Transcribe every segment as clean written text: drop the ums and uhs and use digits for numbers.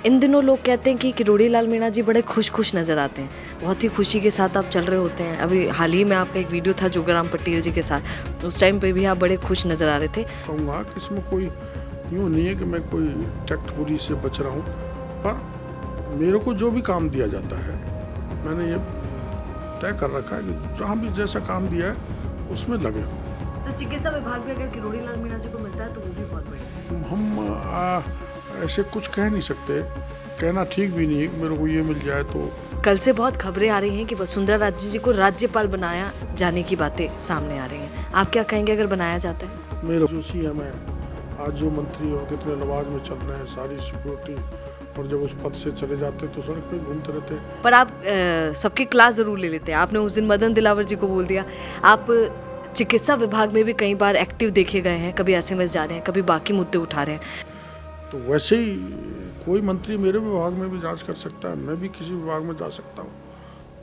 इन दिनों लोग कहते हैं कि किरोड़ी लाल मीणा जी बड़े खुश नज़र आते हैं, बहुत ही खुशी के साथ आप चल रहे होते हैं। अभी हाल ही में आपका एक वीडियो था जोगाराम पटेल जी के साथ, उस टाइम पे भी आप बड़े खुश नज़र आ रहे थे। कहूँगा कि इसमें कोई यूँ नहीं है कि मैं कोई टैक्टपुरी से बच रहा हूँ, पर मेरे को जो भी काम दिया जाता है मैंने ये तय कर रखा है कि जहाँ भी जैसा काम दिया है उसमें लगे हो। तो चिकित्सा विभाग भी अगर किरोड़ी लाल मीणा जी को मिलता है तो वो भी बहुत बढ़िया। हम ऐसे कुछ कह नहीं सकते, कहना ठीक भी नहीं है कि मेरे को ये मिल जाए तो। कल से बहुत खबरें आ रही हैं कि वसुंधरा राजे जी को राज्यपाल बनाया जाने की बातें सामने आ रही हैं, आप क्या कहेंगे अगर बनाया जाता है? मेरा जो सीएम है आज जो मंत्री और कितने लवाज में चल रहे हैं, सारी सिक्योरिटी, और जब उस पद से चले जाते तो सड़क पे घूमते रहते। पर आप सबकी क्लास जरूर ले लेते हैं। आपने उस दिन मदन दिलावर जी को बोल दिया। आप चिकित्सा विभाग में भी कई बार एक्टिव देखे गए हैं, कभी एसएमएस जा रहे हैं, कभी बाकी मुद्दे उठा रहे हैं। तो वैसे ही कोई मंत्री मेरे विभाग में भी जांच कर सकता है, मैं भी किसी विभाग में जा सकता हूँ।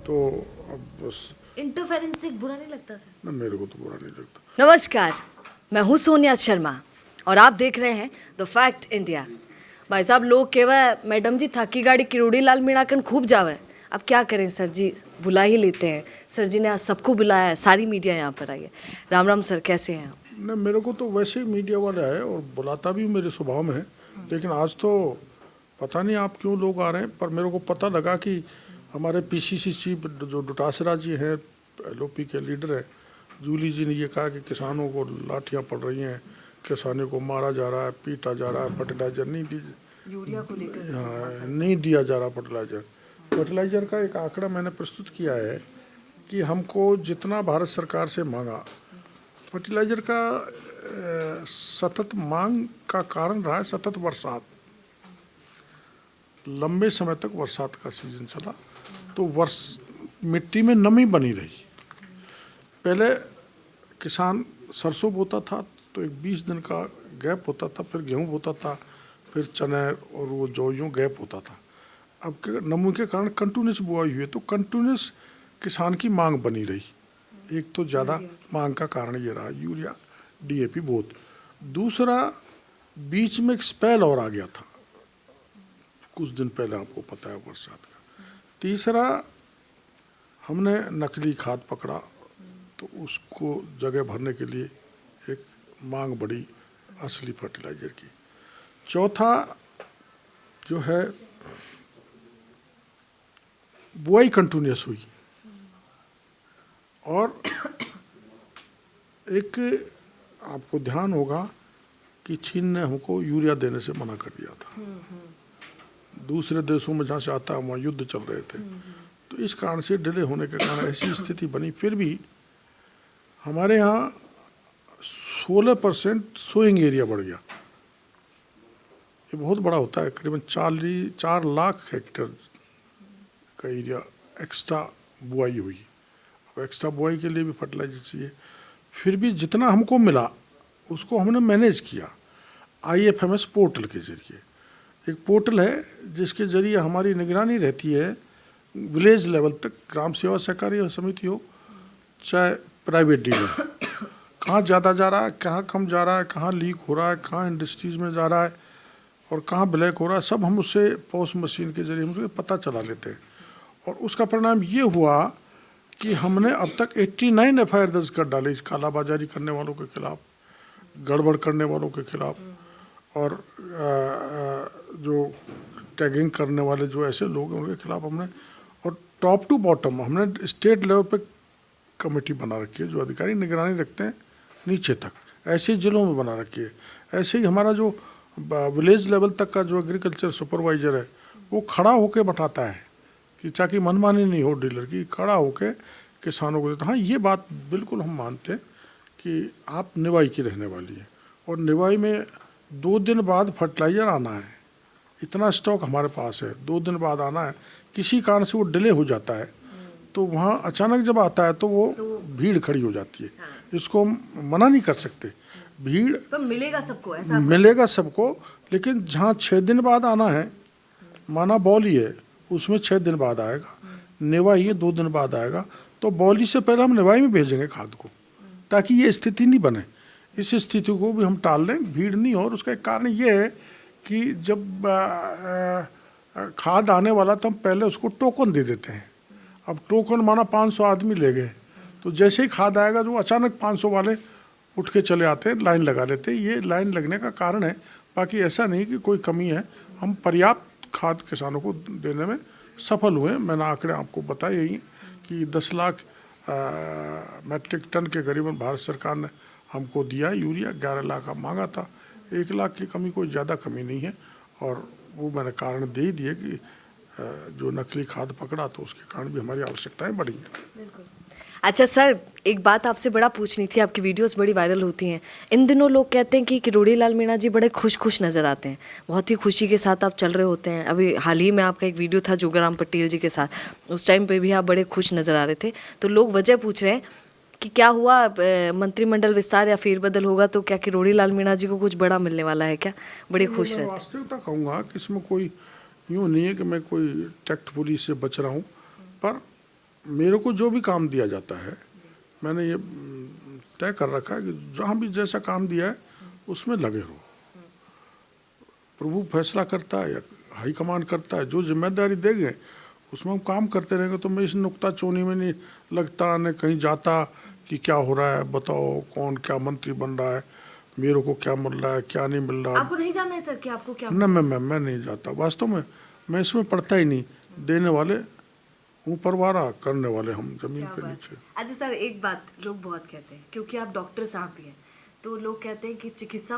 तो अब बस इंटरफेरेंस से बुरा नहीं लगता सर? ना, मेरे को तो बुरा नहीं लगता। नमस्कार, मैं हूँ सोनिया शर्मा और आप देख रहे हैं द फैक्ट इंडिया। भाई साहब, लोग केवल मैडम जी थाकी गाड़ी किरोड़ी लाल मीणा कन खूब जावे। अब क्या करें सर जी, बुला ही लेते हैं। सर जी ने आज सबको बुलाया है, सारी मीडिया यहाँ पर आई है। राम राम सर, कैसे हैं आप? नहीं, मेरे को तो वैसे ही मीडिया वाला है और बुलाता भी मेरे स्वभाव में है, लेकिन आज तो पता नहीं आप क्यों लोग आ रहे हैं। पर मेरे को पता लगा कि हमारे पीसीसी चीफ जो डोटासरा जी हैं, एलओपी के लीडर हैं, जूली जी ने ये कहा कि किसानों को लाठियाँ पड़ रही हैं, किसानों को मारा जा रहा है, पीटा जा रहा है, फर्टिलाइजर नहीं दी, यूरिया को लेकर हाँ नहीं दिया जा रहा फर्टिलाइजर का एक आंकड़ा मैंने प्रस्तुत किया है कि हमको जितना भारत सरकार से मांगा फर्टिलाइजर का सतत मांग का कारण रहा है सतत बरसात। लंबे समय तक बरसात का सीजन चला तो मिट्टी में नमी बनी रही। पहले किसान सरसों बोता था तो एक 20 दिन का गैप होता था, फिर गेहूं बोता था, फिर चने और वो जौ यूँ गैप होता था। अब नमी के कारण कंटिन्यूस बुआई हुई तो कंटिन्यूस किसान की मांग बनी रही। एक तो ज़्यादा मांग का कारण ये रहा यूरिया डीएपी बहुत। दूसरा, बीच में एक स्पेल और आ गया था कुछ दिन पहले, आपको पता है, बरसात का। तीसरा, हमने नकली खाद पकड़ा तो उसको जगह भरने के लिए एक मांग बढ़ी असली फर्टिलाइजर की। चौथा जो है, बुआई कंटिन्यूस हुई। और एक आपको ध्यान होगा कि चीन ने हमको यूरिया देने से मना कर दिया था। दूसरे देशों में जहाँ से आता है वहाँ युद्ध चल रहे थे, तो इस कारण से डिले होने के कारण ऐसी स्थिति बनी। फिर भी हमारे यहाँ 16% सोइंग एरिया बढ़ गया। ये बहुत बड़ा होता है, करीबन 4 लाख हेक्टेयर का एरिया एक्स्ट्रा बुआई हुई। अब एक्स्ट्रा बुआई के लिए भी फर्टिलाइजर चाहिए। फिर भी जितना हमको मिला उसको हमने मैनेज किया IFMS पोर्टल के जरिए। एक पोर्टल है जिसके जरिए हमारी निगरानी रहती है विलेज लेवल तक, ग्राम सेवा सहकारी समिति हो चाहे प्राइवेट डीलर, कहाँ ज़्यादा जा रहा है, कहाँ कम जा रहा है, कहाँ लीक हो रहा है, कहाँ इंडस्ट्रीज़ में जा रहा है और कहाँ ब्लैक हो रहा है, सब हम उससे पॉस मशीन के जरिए हम पता चला लेते हैं। और उसका परिणाम ये हुआ कि हमने अब तक 89 FIR दर्ज कर डाले कालाबाजारी करने वालों के खिलाफ, गड़बड़ करने वालों के खिलाफ, और जो टैगिंग करने वाले जो ऐसे लोग हैं उनके खिलाफ हमने। और टॉप टू बॉटम हमने स्टेट लेवल पे कमेटी बना रखी है जो अधिकारी निगरानी रखते हैं नीचे तक, ऐसे जिलों में बना रखी है। ऐसे ही हमारा जो विलेज लेवल तक का जो एग्रीकल्चर सुपरवाइजर है वो खड़ा होकर बैठाता है कि ताकि मनमानी नहीं हो डीलर की, खड़ा होकर किसानों को देता। हाँ, ये बात बिल्कुल हम मानते हैं कि आप निवाई की रहने वाली है और निवाई में 2 दिन बाद फर्टिलाइजर आना है, इतना स्टॉक हमारे पास है, 2 दिन बाद आना है। किसी कारण से वो डिले हो जाता है तो वहाँ अचानक जब आता है तो वो भीड़ खड़ी हो जाती है। इसको हम मना नहीं कर सकते, भीड़ पर मिलेगा सबको, ऐसा मिलेगा सबको। लेकिन जहाँ 6 दिन बाद आना है, माना बौली है उसमें 6 दिन बाद आएगा, निवाई है 2 दिन बाद आएगा, तो बौली से पहले हम निवाई में भेजेंगे खाद को, ताकि ये स्थिति नहीं बने। इस स्थिति को भी हम टाल लें, भीड़ नहीं हो। और उसका एक कारण ये है कि जब खाद आने वाला तो हम पहले उसको टोकन दे देते हैं। अब टोकन माना 500 आदमी ले गए, तो जैसे ही खाद आएगा जो अचानक 500 वाले उठ के चले आते हैं, लाइन लगा लेते हैं। ये लाइन लगने का कारण है, बाकी ऐसा नहीं कि कोई कमी है। हम पर्याप्त खाद किसानों को देने में सफल हुए। मैंने आंकड़े आपको बताए यही कि 10 लाख मैट्रिक टन के करीबन भारत सरकार ने हमको दिया यूरिया। 11 लाख हम मांगा था। 1 लाख की कमी कोई ज़्यादा कमी नहीं है, और वो मैंने कारण दे ही दिए कि जो नकली खाद पकड़ा तो उसके कारण भी हमारी आवश्यकताएं बढ़ी हैं। बिल्कुल। अच्छा सर, एक बात आपसे बड़ा पूछनी थी, आपकी वीडियोस बड़ी वायरल होती हैं। इन दिनों लोग कहते हैं कि किरोड़ी लाल मीणा जी बड़े खुश नज़र आते हैं, बहुत ही खुशी के साथ आप चल रहे होते हैं। अभी हाल ही में आपका एक वीडियो था जोगाराम पटेल जी के साथ, उस टाइम पे भी आप बड़े खुश नज़र आ रहे थे। तो लोग वजह पूछ रहे हैं कि क्या हुआ, मंत्रिमंडल विस्तार या फेरबदल होगा तो क्या किरोड़ी लाल मीणा जी को कुछ बड़ा मिलने वाला है क्या? बड़े खुश रहते हैं। वास्तविकता कहूँगा कि इसमें कोई यूँ नहीं है कि मैं कोई टैक्टफुली से बच रहा हूँ, पर मेरे को जो भी काम दिया जाता है मैंने ये तय कर रखा है कि जहाँ भी जैसा काम दिया है उसमें लगे रहो। प्रभु फैसला करता है या हाईकमान करता है, जो जिम्मेदारी देंगे उसमें हम काम करते रहेंगे। तो मैं इस नुक्ता चोनी में नहीं लगता, न कहीं जाता कि क्या हो रहा है, बताओ कौन क्या मंत्री बन रहा है, मेरे को क्या मिल रहा है, क्या नहीं मिल रहा है। आपको नहीं जानना है सर कि आपको क्या? न मैं नहीं जाता। वास्तव में मैं इसमें पढ़ता ही नहीं। देने वाले ऊपर वाला, करने वाले हम जमीन पे नीचे। अच्छा सर, एक बात लोग बहुत कहते हैं, क्योंकि आप डॉक्टर साहब भी हैं, तो लोग कहते हैं कि चिकित्सा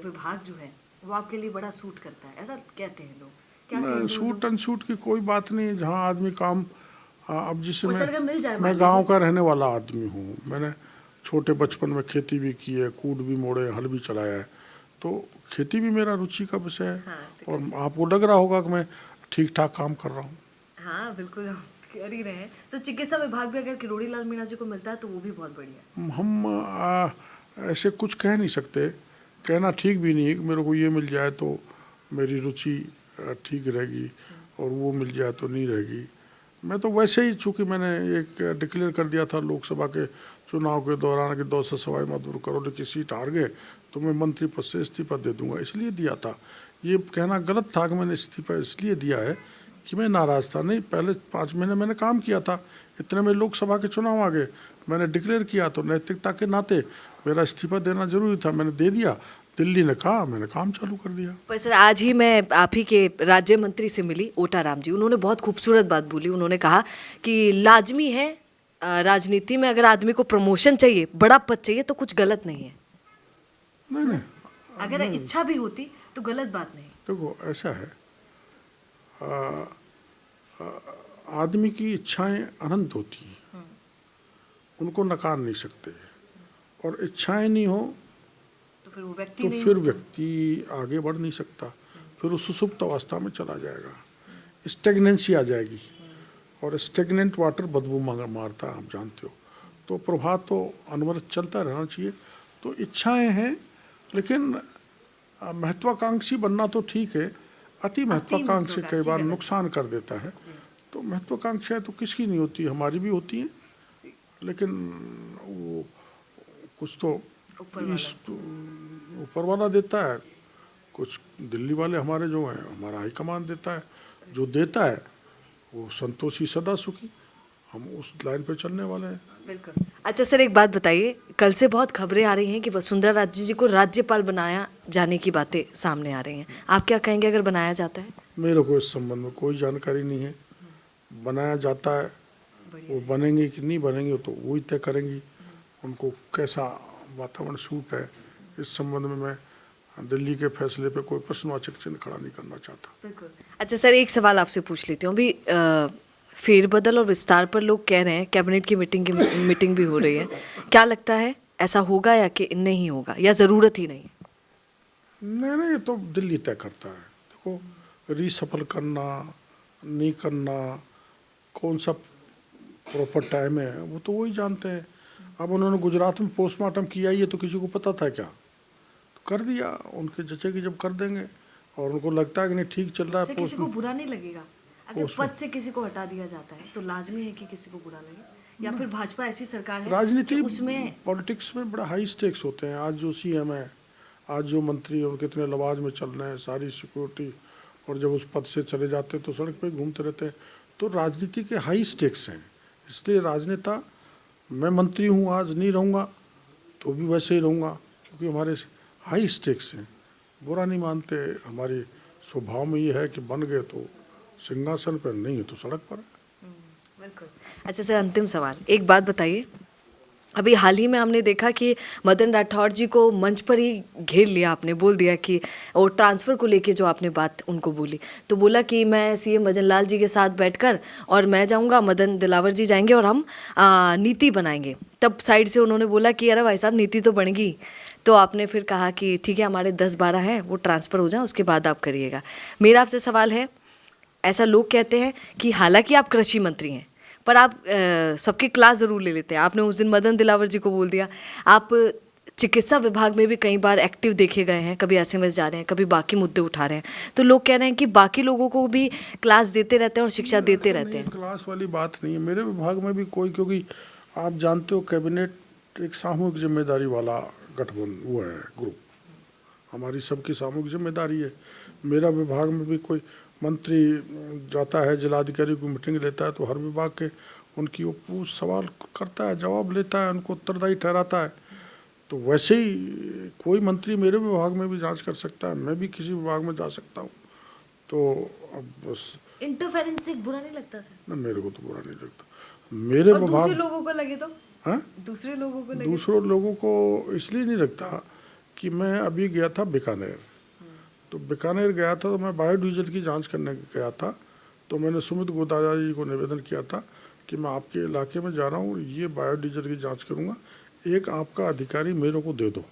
विभाग जो है वो आपके लिए बड़ा सूट करता है, ऐसा कहते हैं लोग। क्या नहीं, सूट अनसूट की कोई बात नहीं। जहाँ आदमी काम, अब जिससे मैं गांव का रहने वाला आदमी हूँ। मैंने छोटे बचपन में खेती भी की है, कूट भी मोड़े, हल भी चलाया है, तो खेती भी मेरा रुचि का विषय है। हाँ, और आपको लग रहा होगा कि मैं ठीक ठाक काम कर रहा हूँ। हाँ बिल्कुल कर ही रहे हैं। तो चिकित्सा विभाग भी अगर किरोड़ी लाल मीणा जी को मिलता है तो वो भी बहुत बढ़िया। हम ऐसे कुछ कह नहीं सकते, कहना ठीक भी नहीं है कि मेरे को ये मिल जाए तो मेरी रुचि ठीक रहेगी और वो मिल जाए तो नहीं रहेगी। मैं तो वैसे ही, चूँकि मैंने एक डिक्लेयर कर दिया था लोकसभा के चुनाव के दौरान कि 200 सवाई माधोपुर करोड़ की सीट हार गए तो मैं मंत्री पद से इस्तीफा दे दूंगा, इसलिए दिया था। ये कहना गलत था कि मैंने इस्तीफा इसलिए दिया है कि मैं नाराज़ था। नहीं, पहले 5 महीने मैंने काम किया था, इतने में लोकसभा के चुनाव आ गए, मैंने डिक्लेयर किया तो नैतिकता के नाते मेरा इस्तीफा देना जरूरी था, मैंने दे दिया। दिल्ली ने कहा, मैंने काम चालू कर दिया। पर सर आज ही मैं आप ही के राज्य मंत्री से मिली, ओटा राम जी, उन्होंने बहुत खूबसूरत बात बोली। उन्होंने कहा कि लाजमी है राजनीति में अगर आदमी को प्रमोशन चाहिए, बड़ा पद चाहिए तो कुछ गलत नहीं है। नहीं, अगर इच्छा भी होती तो गलत बात नहीं। देखो ऐसा है, आदमी की इच्छाएं अनंत होती हैं, उनको नकार नहीं सकते, और इच्छाएं नहीं हो तो फिर वो व्यक्ति तो नहीं फिर व्यक्ति आगे बढ़ नहीं सकता, फिर वो सुसुप्त अवस्था में चला जाएगा, स्टेगनेंसी आ जाएगी, और स्टेगनेंट वाटर बदबू मारता है, आप जानते हो। तो प्रवाह तो अनवरत चलता रहना चाहिए। तो इच्छाएं हैं, लेकिन महत्वाकांक्षी बनना तो ठीक है, अति महत्वाकांक्षी कई बार नुकसान कर देता है। तो महत्वाकांक्षाएं तो किसकी नहीं होती, हमारी भी होती हैं, लेकिन वो कुछ तो ऊपर वाला देता है, कुछ दिल्ली वाले हमारे जो हैं, हमारा हाईकमान देता है। जो देता है वो संतोषी सदा सुखी, हम उस लाइन पे चलने वाले हैं। बिल्कुल। अच्छा सर, एक बात बताइए, कल से बहुत खबरें आ रही हैं कि वसुंधरा राजे जी को राज्यपाल बनाया जाने की बातें सामने आ रही हैं, आप क्या कहेंगे अगर बनाया जाता है? मेरे को इस संबंध में कोई जानकारी नहीं है। बनाया जाता है, वो बनेंगे कि नहीं बनेंगे तो वही तय करेंगी, उनको कैसा वातावरण सूट है। इस संबंध में मैं दिल्ली के फैसले पे कोई प्रश्नवाचक चिन्ह खड़ा नहीं करना चाहता। बिल्कुल। अच्छा सर, एक सवाल आपसे पूछ लेती हूँ। अभी फेरबदल और विस्तार पर लोग कह रहे हैं, कैबिनेट की मीटिंग भी हो रही है, क्या लगता है ऐसा होगा या कि नहीं होगा, या ज़रूरत ही नहीं? नहीं, ये तो दिल्ली तय करता है। देखो, रीसफल करना नहीं करना, कौन सा प्रॉपर टाइम है, वो तो वही जानते हैं। अब उन्होंने गुजरात में पोस्टमार्टम किया, ये तो किसी को पता था क्या? तो कर दिया, उनके जचे की जब कर देंगे, और उनको लगता है कि नहीं ठीक चल रहा है। किसी को बुरा नहीं लगेगा अगर पद से किसी को हटा दिया जाता है, तो लाजमी है कि किसी को बुरा लगे, या फिर भाजपा ऐसी सरकार है राजनीति उसमें पॉलिटिक्स में बड़ा हाई स्टेक्स होते हैं। आज जो सीएम है, आज जो मंत्री है, उनके इतने लवाज में चल रहे हैं, सारी सिक्योरिटी और जब उस पद से चले जाते तो सड़क पे घूमते रहते हैं। तो राजनीति के हाई स्टेक्स हैं, इसलिए राजनेता, मैं मंत्री हूँ आज, नहीं रहूँगा तो भी वैसे ही रहूँगा, क्योंकि हमारे हाई स्टेक्स हैं। बुरा नहीं मानते, हमारे स्वभाव में ये है कि बन गए तो सिंहासन पर, नहीं है तो सड़क पर। बिल्कुल। अच्छा सर, अंतिम सवाल, एक बात बताइए, अभी हाल ही में हमने देखा कि मदन राठौड़ जी को मंच पर ही घेर लिया, आपने बोल दिया कि और ट्रांसफ़र को लेके जो आपने बात उनको बोली, तो बोला कि मैं सीएम भजन लाल जी के साथ बैठकर और मैं जाऊंगा, मदन दिलावर जी जाएंगे और हम नीति बनाएंगे। तब साइड से उन्होंने बोला कि अरे भाई साहब नीति तो बनेगी, तो आपने फिर कहा कि ठीक है हमारे 10-12 हैं वो ट्रांसफ़र हो जाए, उसके बाद आप करिएगा। मेरा आपसे सवाल है, ऐसा लोग कहते हैं कि हालांकि आप कृषि मंत्री हैं पर आप सबकी क्लास ज़रूर ले लेते हैं। आपने उस दिन मदन दिलावर जी को बोल दिया। आप चिकित्सा विभाग में भी कई बार एक्टिव देखे गए हैं, कभी एसएमएस जा रहे हैं, कभी बाकी मुद्दे उठा रहे हैं, तो लोग कह रहे हैं कि बाकी लोगों को भी क्लास देते रहते हैं और शिक्षा देते रहते हैं। क्लास वाली बात नहीं है मेरे विभाग में भी कोई, क्योंकि आप जानते हो कैबिनेट एक सामूहिक जिम्मेदारी वाला गठबंधन वो है, ग्रुप, हमारी सबकी सामूहिक जिम्मेदारी है। मेरा विभाग में भी कोई मंत्री जाता है, जिलाधिकारी को मीटिंग लेता है तो हर विभाग के उनकी वो पूछ सवाल करता है, जवाब लेता है, उनको उत्तरदायी ठहराता है। तो वैसे ही कोई मंत्री मेरे विभाग में भी जांच कर सकता है, मैं भी किसी विभाग में जा सकता हूँ। तो अब बस इंटरफेरेंस बुरा नहीं लगता सर? ना, मेरे को तो बुरा नहीं लगता। मेरे विभाग, दूसरे लोगों को लगे तो? हाँ, दूसरे लोगों को लगे? दूसरों लोगों को इसलिए नहीं लगता कि मैं अभी गया था बीकानेर, तो बीकानेर गया था तो मैं बायोडीजल की जांच करने गया था, तो मैंने सुमित गोदारा जी को निवेदन किया था कि मैं आपके इलाके में जा रहा हूँ, ये बायोडीजल की जांच करूँगा, एक आपका अधिकारी मेरे को दे दो।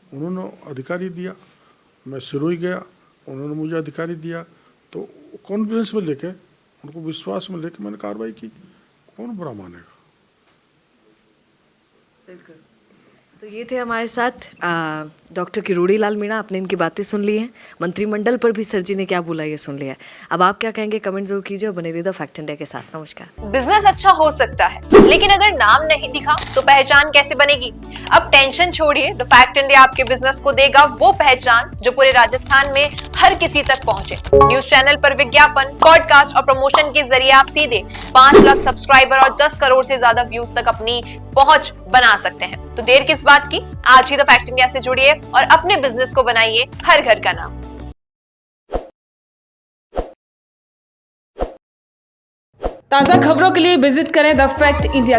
उन्होंने अधिकारी दिया, मैं सिरोही गया, उन्होंने मुझे अधिकारी दिया, तो कॉन्फिडेंस में लेके, उनको विश्वास में लेके मैंने कार्रवाई की। कौन बुरा मानेगा? बिल्कुल। तो ये थे हमारे साथ डॉक्टर किरोड़ी लाल मीणा। आपने इनकी बातें सुन ली हैं, मंत्रिमंडल पर भी सर जी ने क्या बोला ये सुन लिया है। अब आप क्या कहेंगे कमेंट जरूर कीजिए और बने रहिए द फैक्ट इंडिया के साथ। नमस्कार। बिजनेस अच्छा हो सकता है, लेकिन अगर नाम नहीं दिखा तो पहचान कैसे बनेगी? अब टेंशन छोड़िए, द फैक्ट इंडिया आपके बिजनेस को देगा वो पहचान जो पूरे राजस्थान में हर किसी तक पहुंचे। न्यूज चैनल पर विज्ञापन, पॉडकास्ट और प्रमोशन के जरिए आप सीधे 5 लाख सब्सक्राइबर और 10 करोड़ से ज्यादा व्यूज तक अपनी पहुंच बना सकते हैं। तो देर किस बात की, आज ही द फैक्ट इंडिया से जुड़िए और अपने बिजनेस को बनाइए हर घर का नाम। ताज़ा खबरों के लिए विजिट करें द फैक्ट इंडिया